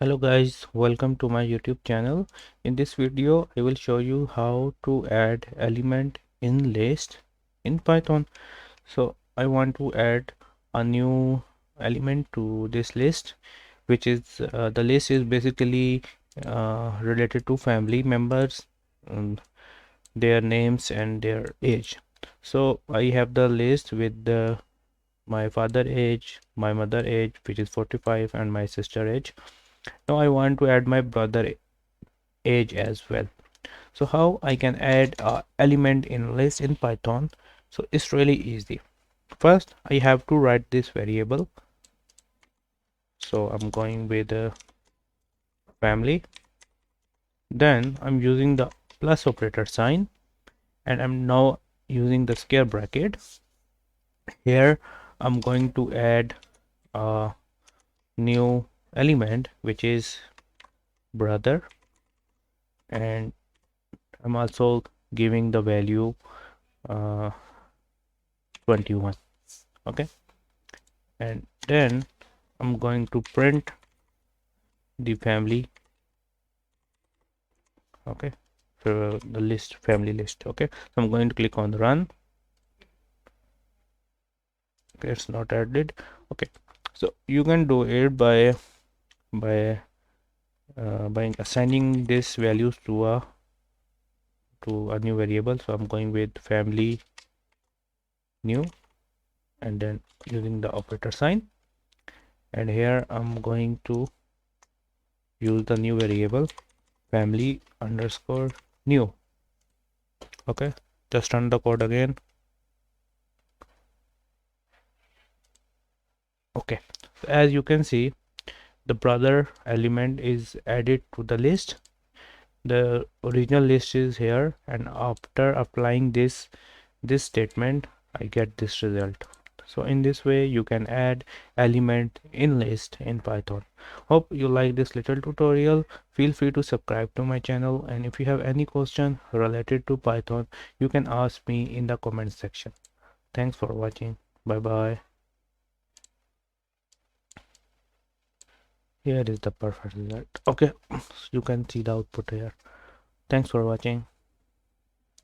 Hello guys, welcome to my YouTube channel. In this video I will show you how to add element in list in Python. So I want to add a new element to this list, which is the list is basically related to family members, their names and their age. So I have the list with my father age, my mother age, which is 45, and my sister age. Now I want to add my brother age as well. So how I can add a element in list in Python? So it's really easy. First I have to write this variable. So I'm going with family, then I'm using the plus operator sign, and I'm now using the square bracket. Here I'm going to add a new element, which is brother, and I'm also giving the value 21. Okay, and then I'm going to print the family. Okay, for the list, family list. Okay, so I'm going to click on run. Okay, it's not added. Okay, so you can do it by by assigning this values to a new variable. So I'm going with family new, and then using the operator sign, and here I'm going to use the new variable family underscore new. Okay, just run the code again. Okay, so as you can see, the brother element is added to the list. The original list is here, and after applying this statement I get this result. So in this way you can add element in list in Python. Hope you like this little tutorial. Feel free to subscribe to my channel, and if you have any question related to Python, you can ask me in the comment section. Thanks for watching. Bye bye. Here is the perfect result. Okay, you can see the output here. Thanks for watching.